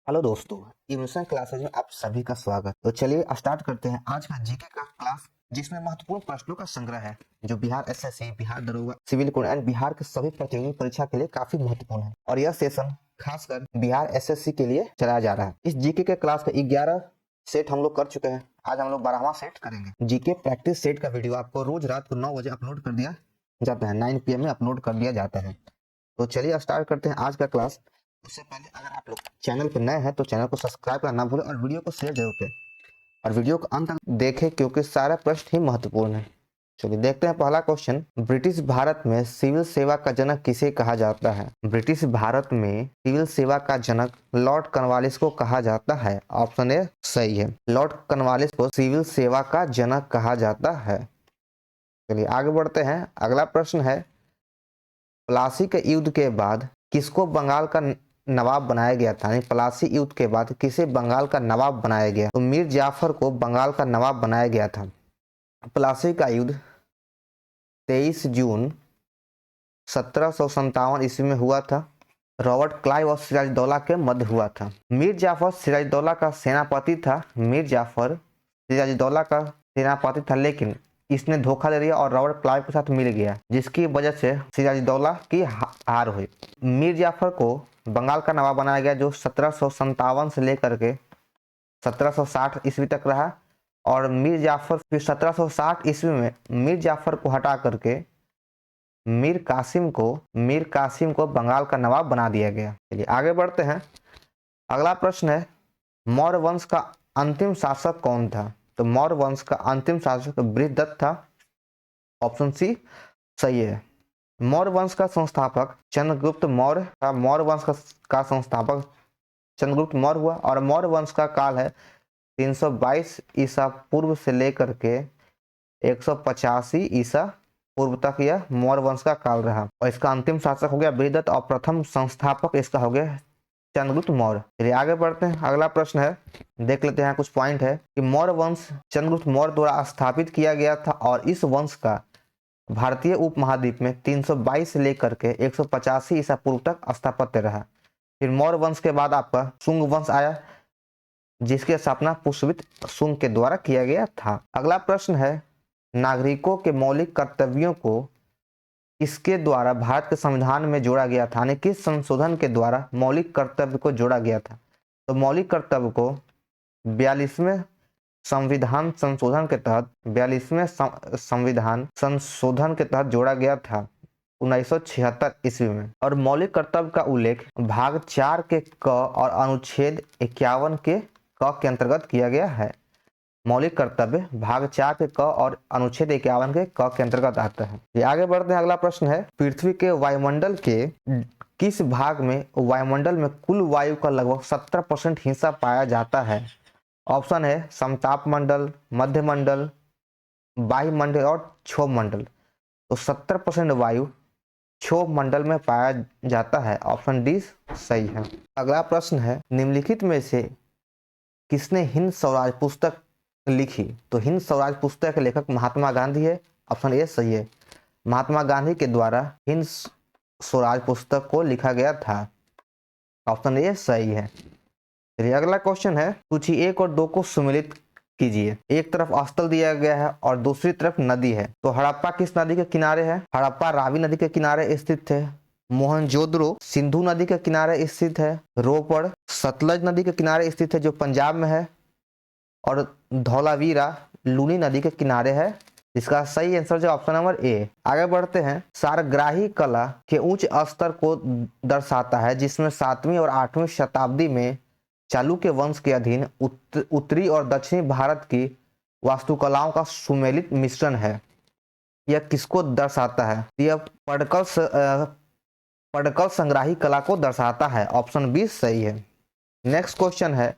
Hello दोस्तों, emotion classes में आप सभी का स्वागत। तो चलिए स्टार्ट करते हैं आज का जीके का क्लास, जिसमें महत्वपूर्ण प्रश्नों का संग्रह है जो बिहार एसएससी, बिहार दरोगा, सिविल कोड एंड बिहार के सभी प्रतियोगी परीक्षा के लिए काफी महत्वपूर्ण है। और यह सेशन खासकर बिहार एसएससी के लिए चलाया जा रहा है। इस जीके के क्लास का 11 सेट हम लोग कर चुके हैं। आज हम लोग 12वां सेट करेंगे। जीके प्रैक्टिस सेट का वीडियो आपको रोज रात को 9 बजे अपलोड कर दिया जाता है, 9 PM में अपलोड कर दिया जाता है। तो चलिए स्टार्ट करते हैं आज का क्लास। उससे पहले अगर आप लोग चैनल पर नए हैं तो चैनल को सब्सक्राइब करना ना भूलें और वीडियो को शेयर जरूर करें और वीडियो को अंत तक देखें क्योंकि सारा प्रश्न ही महत्वपूर्ण है। चलिए देखते हैं पहला क्वेश्चन। ब्रिटिश भारत में सिविल सेवा का जनक किसे कहा जाता है? ब्रिटिश भारत में सिविल सेवा का जनक लॉर्ड कॉर्नवालिस को कहा जाता है। ऑप्शन ए सही है, लॉर्ड कॉर्नवालिस को सिविल सेवा का जनक कहा जाता है। चलिए आगे बढ़ते हैं। अगला प्रश्न है, प्लासी के युद्ध के बाद किसको बंगाल का नवाब बनाया गया था? यानी प्लासी युद्ध के बाद किसे बंगाल का नवाब बनाया गया? तो मीर जाफर को बंगाल का नवाब बनाया गया था। प्लासी का युद्ध 23 जून 1757 ईस्वी में हुआ था। रॉबर्ट क्लाइव और सिराजदौला के मध्य हुआ था। मीर जाफर सिराजदौला का सेनापति था। मीर जाफर सिराजदौला का सेनापति था, लेकिन इसने धोखा दे दिया और रॉबर्ट क्लाइव के साथ मिल गया, जिसकी वजह से सिराजदौला की हार हुई। मीर जाफर को बंगाल का नवाब बनाया गया, जो 1757 से लेकर के 1760 ईस्वी तक रहा। और मीर जाफर फिर 1760 ईस्वी में मीर जाफर को हटा करके मीर कासिम को बंगाल का नवाब बना दिया गया। चलिए आगे बढ़ते हैं। अगला प्रश्न है, मौर्य वंश का अंतिम शासक कौन था? तो मौर्य वंश का अंतिम शासक बृहदत्त था। ऑप्शन सी सही है। मौर्य वंश का संस्थापक चंद्रगुप्त मौर्य था। मौर्य वंश का संस्थापक चंद्रगुप्त मौर्य हुआ और मौर्य वंश का काल है 322 ईसा पूर्व से लेकर के 185 ईसा पूर्व तक यह मौर्य वंश का काल रहा। और इसका अंतिम शासक हो गया बृहदत्त और प्रथम संस्थापक इसका हो गया चंद्रगुप्त मौर्य। चलिए आगे बढ़ते हैं। अगला प्रश्न है, देख लेते हैं। कुछ पॉइंट है कि मौर्य वंश चंद्रगुप्त मौर्य द्वारा स्थापित किया गया था और इस वंश का भारतीय उपमहाद्वीप में 322 से लेकर के 185 ईसा पूर्व तक स्थापत्य रहा। फिर मौर्य वंश के बाद आपका शुंग वंश आया, जिसकी स्थापना पुष्यमित्र शुंग के द्वारा किया गया था। अगला प्रश्न है, नागरिकों के मौलिक कर्तव्यों को किसके द्वारा भारत के संविधान में जोड़ा गया था? यानी किस संशोधन के द्वारा मौलिक कर्तव्य को जोड़ा गया था? तो मौलिक कर्तव्य को 42वें संविधान संशोधन के तहत 42वें संविधान संशोधन के तहत जोड़ा गया था 1976 ईस्वी में। और मौलिक कर्तव्य का उल्लेख भाग 4 के क और अनुच्छेद 51 के क के अंतर्गत किया गया है। मौलिक कर्तव्य भाग 4 के क और अनुच्छेद 51 के क के अंतर्गत आता है। ये आगे बढ़ते हैं। अगला प्रश्न है, पृथ्वी के वायुमंडल के किस भाग में वायुमंडल में कुल वायु का लगभग 70% हिस्सा पाया जाता है? ऑप्शन है समताप मंडल, मध्य मंडल, वायुमंडल और क्षोभ मंडल। तो 70% वायु क्षोभ मंडल में पाया जाता है। ऑप्शन डी सही है। अगला प्रश्न है, निम्नलिखित में से किसने हिंद स्वराज पुस्तक लिखी? तो हिंद स्वराज पुस्तक के लेखक महात्मा गांधी है। ऑप्शन ए सही है। महात्मा गांधी के द्वारा हिंद स्वराज पुस्तक को लिखा गया था। ऑप्शन ए सही है। चलिए अगला क्वेश्चन है, सूची 1 और 2 को सम्मिलित कीजिए। एक तरफ स्थल दिया गया है और दूसरी तरफ नदी है। तो हड़प्पा किस नदी के किनारे है? हड़प्पा रावी नदी के किनारे स्थित है। मोहनजोदड़ो सिंधु नदी के किनारे स्थित है। रोपड़ सतलज नदी के किनारे स्थित है, जो पंजाब में है। और धौलावीरा लूनी नदी के किनारे है। इसका सही आंसर जो ऑप्शन नंबर ए। आगे बढ़ते हैं। सारग्राही कला के उच्च स्तर को दर्शाता है, जिसमें 7वीं और 8वीं शताब्दी में चालुक्य वंश के अधीन उत्तरी और दक्षिणी भारत की वास्तुकलाओं का सुमेलित मिश्रण है। यह किसको दर्शाता है? यह पडकल संग्राही कला को दर्शाता है। ऑप्शन बी सही है। नेक्स्ट क्वेश्चन है,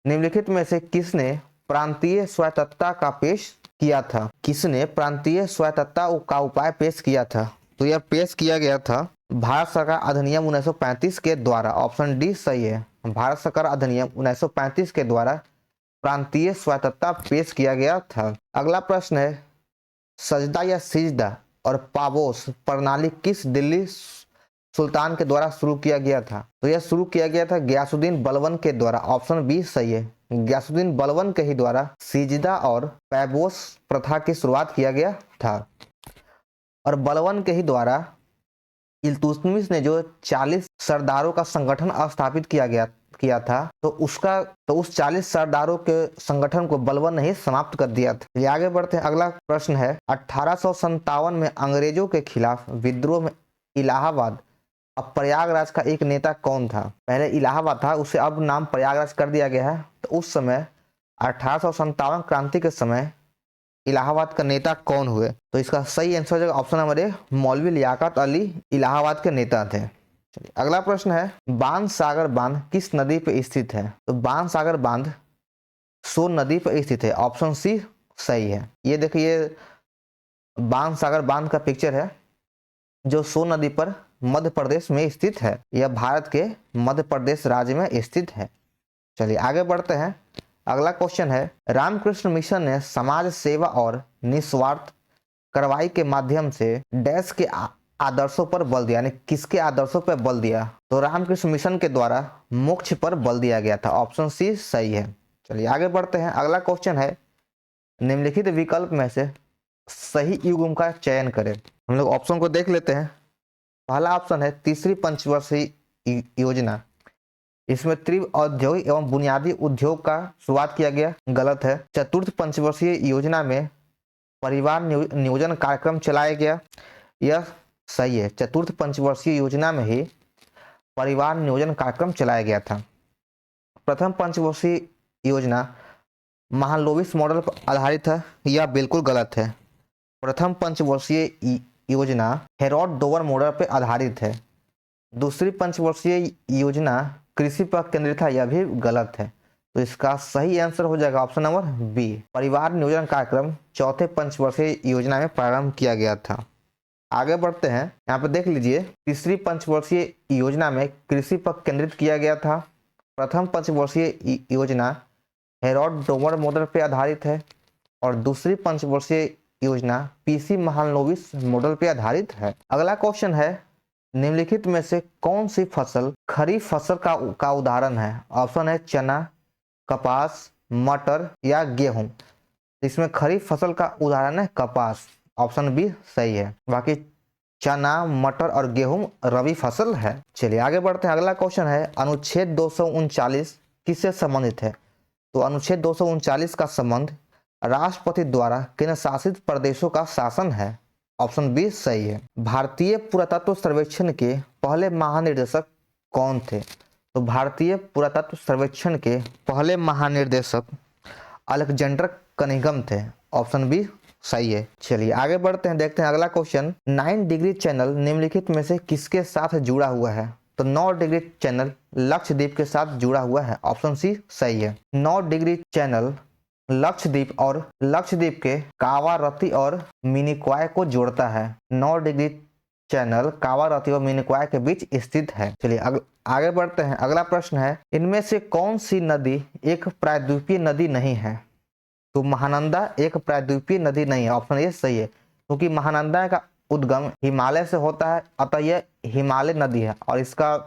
निम्नलिखित में से किसने प्रांतीय स्वायत्तता का पेश किया था? किसने प्रांतीय स्वायत्तता का उपाय पेश किया था? तो यह पेश किया गया था भारत सरकार अधिनियम 1935 के द्वारा। ऑप्शन डी सही है। भारत सरकार अधिनियम 1935 के द्वारा प्रांतीय स्वायत्तता पेश किया गया था। अगला प्रश्न है, सजदा या सिजदा और पाबोस प्रणाली किस दिल्ली सुल्तान के द्वारा शुरू किया गया था? तो यह शुरू किया गया था गयासुद्दीन बलबन के द्वारा। ऑप्शन बी सही है, गयासुद्दीन बलबन के ही द्वारा सिजदा और पैबोस प्रथा की शुरुआत किया गया था। और बलबन के ही द्वारा इल्तुतमिश ने जो 40 सरदारों का संगठन स्थापित किया था, तो उस 40 सरदारों के संगठन को बलबन ने ही समाप्त कर दिया था। ये आगे बढ़ते हैं। अगला प्रश्न है 1857 में अंग्रेजों के खिलाफ विद्रोह में इलाहाबाद अब प्रयागराज का एक नेता कौन था? पहले इलाहाबाद था, उसे अब नाम प्रयागराज कर दिया गया है। तो उस समय 1857 क्रांति के समय इलाहाबाद का नेता कौन हुए? तो इसका सही आंसर हो जाएगा ऑप्शन नंबर ए, मौलवी लियाकत अली इलाहाबाद के नेता थे। चलिए अगला प्रश्न है बाणसागर बांध किस नदी पर स्थित है? तो बाणसागर बांध सोन नदी पर स्थित है। ऑप्शन सी सही है। ये देखिए बाणसागर बांध का पिक्चर है जो सोन नदी पर मध्य प्रदेश में स्थित है। यह भारत के मध्य प्रदेश राज्य में स्थित है। चलिए आगे बढ़ते हैं। अगला क्वेश्चन है रामकृष्ण मिशन ने समाज सेवा और निस्वार्थ कार्रवाई के माध्यम से डैश के आदर्शों पर बल दिया, यानी किसके आदर्शों पर बल दिया? तो रामकृष्ण मिशन के द्वारा मोक्ष पर बल दिया गया था। ऑप्शन सी सही है। चलिए आगे बढ़ते हैं। अगला क्वेश्चन है निम्नलिखित विकल्प में से सही युग्म का चयन करें। हम लोग ऑप्शन को देख लेते हैं। पहला ऑप्शन है तीसरी पंचवर्षीय योजना, इसमें तीव्र औद्योगिक एवं बुनियादी उद्योग का शुरुआत किया गया, गलत है। चतुर्थ पंचवर्षीय योजना में परिवार नियोजन कार्यक्रम चलाया गया, यह सही है। चतुर्थ पंचवर्षीय योजना में ही परिवार नियोजन कार्यक्रम चलाया गया था। प्रथम पंचवर्षीय योजना महालनोबिस मॉडल पर आधारित है, यह बिल्कुल गलत है। प्रथम पंचवर्षीय योजना हेरोड डोवर मॉडल पर आधारित है। दूसरी पंचवर्षीय योजना कृषि पर केंद्रित था, यह भी गलत है। तो इसका सही आंसर हो जाएगा ऑप्शन नंबर बी, परिवार नियोजन कार्यक्रम चौथे पंचवर्षीय योजना में प्रारंभ किया गया था। आगे बढ़ते हैं। यहाँ पे देख लीजिए तीसरी पंचवर्षीय योजना में कृषि पर केंद्रित किया गया था। प्रथम पंचवर्षीय योजना हेरोड डोवर मॉडल पर आधारित है और दूसरी पंचवर्षीय योजना पीसी महालनोबिस मॉडल पर आधारित है। अगला क्वेश्चन है निम्नलिखित में से कौन सी फसल खरीफ फसल का उदाहरण है? ऑप्शन है चना, कपास, मटर या गेहूं। इसमें खरीफ फसल का उदाहरण है कपास। ऑप्शन बी सही है। बाकी चना, मटर और गेहूं रबी फसल है। चलिए आगे बढ़ते हैं। अगला क्वेश्चन है अनुच्छेद 239 किससे संबंधित है? तो अनुच्छेद 239 का संबंध राष्ट्रपति द्वारा केंद्र शासित प्रदेशों का शासन है। ऑप्शन बी सही है। भारतीय पुरातत्व सर्वेक्षण के पहले महानिदेशक कौन थे? तो भारतीय पुरातत्व सर्वेक्षण के पहले महानिदेशक अलेक्जेंडर कनिंघम थे। ऑप्शन बी सही है। चलिए आगे बढ़ते हैं, देखते हैं अगला क्वेश्चन 9 डिग्री चैनल निम्नलिखित में से किसके साथ जुड़ा हुआ है? तो 9 डिग्री चैनल लक्षद्वीप के साथ जुड़ा हुआ है। ऑप्शन सी सही है। 9 डिग्री चैनल लक्षद्वीप और लक्षद्वीप के कावारत्ती और मिनिकॉय को जोड़ता है। 9 डिग्री चैनल कावारत्ती और मिनिकॉय के बीच स्थित है। चलिए आगे बढ़ते हैं। अगला प्रश्न है इनमें से कौन सी नदी एक प्रायद्वीपीय नदी नहीं है? तो महानंदा एक प्रायद्वीपीय नदी नहीं है। ऑप्शन ए सही है, क्योंकि महानंदा का उद्गम हिमालय से होता है, अतः यह हिमालय नदी है और इसका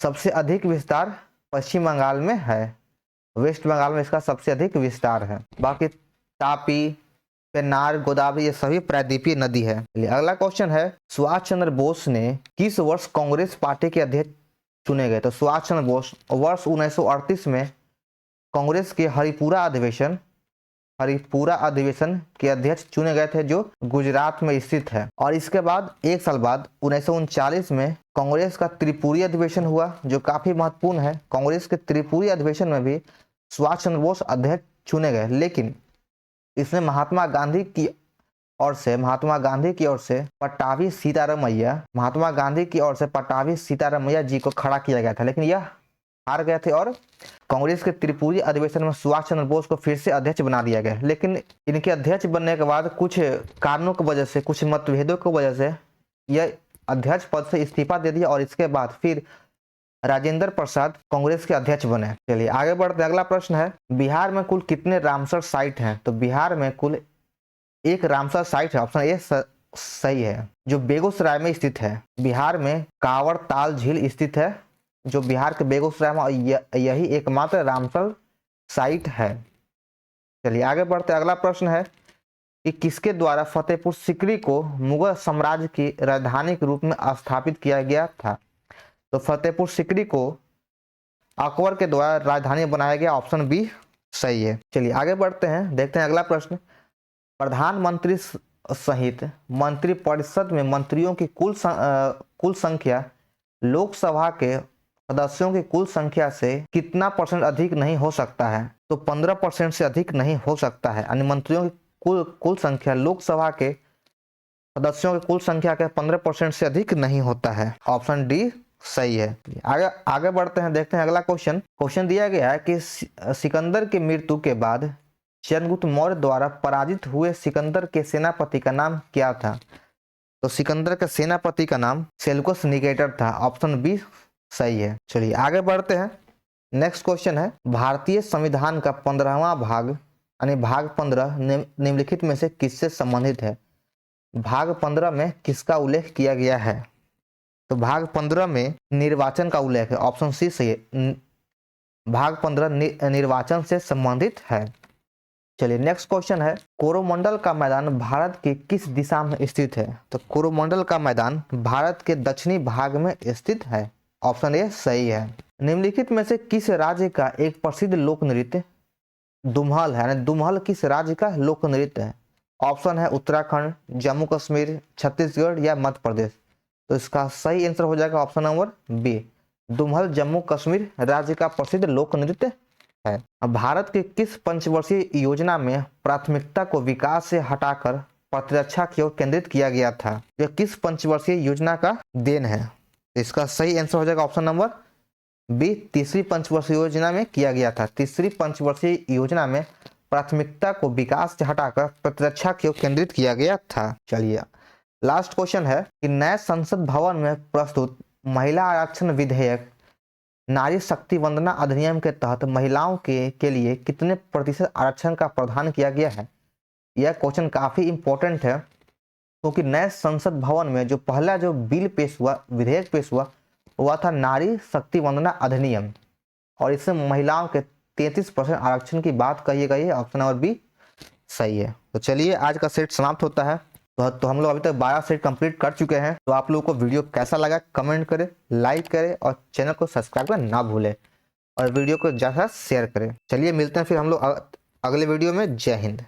सबसे अधिक विस्तार पश्चिम बंगाल में है। वेस्ट बंगाल में इसका सबसे अधिक विस्तार है। बाकी तापी, पेन्नार, गोदावरी ये सभी प्रायद्वीपीय नदी है। अगला क्वेश्चन है सुभाष चंद्र बोस ने किस वर्ष कांग्रेस पार्टी के अध्यक्ष चुने गए? तो सुभाष चंद्र बोस वर्ष 1938 में कांग्रेस के हरिपुरा अधिवेशन के अध्यक्ष चुने गए थे, जो गुजरात में स्थित है। और इसके बाद एक साल बाद 1939 में कांग्रेस का त्रिपुरी अधिवेशन हुआ, जो काफी महत्वपूर्ण है। कांग्रेस के त्रिपुरी अधिवेशन में भी सुभाष चंद्र बोस अध्यक्ष चुने गए, लेकिन इसमें महात्मा गांधी की ओर से पट्टाभी सीतारामैया जी को खड़ा किया गया था, लेकिन यह हार गए थे और कांग्रेस के त्रिपुरी अधिवेशन में सुभाष चंद्र बोस को फिर से अध्यक्ष बना दिया गया। लेकिन इनके अध्यक्ष बनने के बाद कुछ कारणों की वजह से, कुछ मतभेदों की वजह से यह अध्यक्ष पद से इस्तीफा दे दिया और इसके बाद फिर राजेंद्र प्रसाद कांग्रेस के अध्यक्ष बने। चलिए आगे बढ़ते। अगला प्रश्न है बिहार में कुल कितने रामसर साइट हैं? तो बिहार में कुल एक रामसर साइट है। ऑप्शन ए सही है। जो बेगूसराय में स्थित है, बिहार में कांवड़ ताल झील स्थित है, जो बिहार के बेगूसराय में, यही एकमात्र रामसर साइट है। चलिए आगे बढ़ते, अगला प्रश्न है कि किसके द्वारा फतेहपुर सीकरी को मुगल साम्राज्य की राजधानी के रूप में स्थापित किया गया था? तो फतेहपुर सीकरी को अकबर के द्वारा राजधानी बनाया गया, ऑप्शन बी सही है। चलिए आगे बढ़ते हैं, देखते हैं अगला प्रश्न। प्रधानमंत्री सहित मंत्रिपरिषद में मंत्रियों की कुल संख्या लोकसभा के सदस्यों की कुल संख्या से कितना % अधिक नहीं हो सकता है? तो 15% से अधिक नहीं हो सकता है, यानी मंत्रियों की कुल संख्या लोकसभा के सदस्यों की कुल संख्या के 15% से अधिक नहीं होता है, ऑप्शन डी सही है। आगे बढ़ते हैं, देखते हैं अगला क्वेश्चन दिया गया है कि सिकंदर की मृत्यु के बाद चंद्रगुप्त मौर्य द्वारा पराजित हुए सिकंदर के सेनापति का नाम क्या था? तो सिकंदर के सेनापति का नाम सेल्यूकस निकेटर था, ऑप्शन बी सही है। चलिए आगे बढ़ते हैं, नेक्स्ट क्वेश्चन है भारतीय संविधान का 15वां भाग यानी भाग 15 निम्नलिखित में से किससे संबंधित है? भाग 15 में किसका उल्लेख किया गया है? तो भाग 15 में निर्वाचन का उल्लेख है, ऑप्शन सी सही है। भाग 15 निर्वाचन से संबंधित है। चलिए नेक्स्ट क्वेश्चन है कोरोमंडल का मैदान भारत की किस दिशा में स्थित है? तो कोरोमंडल का मैदान भारत के दक्षिणी भाग में स्थित है, ऑप्शन ए सही है। निम्नलिखित में से किस राज्य का एक प्रसिद्ध लोक नृत्य दुम्हल है? यानी दुम्हल किस राज्य का लोक नृत्य है? ऑप्शन है उत्तराखंड, जम्मू कश्मीर, छत्तीसगढ़ या मध्य प्रदेश। तो इसका सही आंसर हो जाएगा option number B, Dumhal Jammu Kashmir राज्य का प्रसिद्ध लोक नृत्य है। भारत के किस पंचवर्षीय योजना में प्राथमिकता को विकास से हटाकर प्रतिरक्षा की ओर केंद्रित किया गया था? यह किस पंचवर्षीय योजना का देन है? इसका सही आंसर हो जाएगा ऑप्शन नंबर बी, तीसरी पंचवर्षीय योजना में किया गया था। तीसरी पंचवर्षीय योजना में प्राथमिकता को विकास से हटाकर प्रतिरक्षा की ओर केंद्रित किया गया था। चलिए लास्ट क्वेश्चन है कि नए संसद भवन में प्रस्तुत महिला आरक्षण विधेयक नारी शक्ति वंदना अधिनियम के तहत महिलाओं के लिए कितने % आरक्षण का प्रावधान किया गया है? यह क्वेश्चन काफी इंपॉर्टेंट है क्योंकि नए संसद भवन में जो पहला जो बिल पेश हुआ, विधेयक पेश हुआ, वह था नारी शक्ति वंदना अधिनियम, और इसमें महिलाओं के 33% आरक्षण की बात कही गई है, ऑप्शन नंबर बी सही है। तो चलिए आज का सेट समाप्त होता है। तो हम लोग अभी तक 12 सेट कंप्लीट कर चुके हैं। तो आप लोगों को वीडियो कैसा लगा कमेंट करें, लाइक करें और चैनल को सब्सक्राइब करना ना भूलें और वीडियो को ज़्यादा शेयर करें। चलिए मिलते हैं फिर हम लोग अगले वीडियो में। जय हिंद।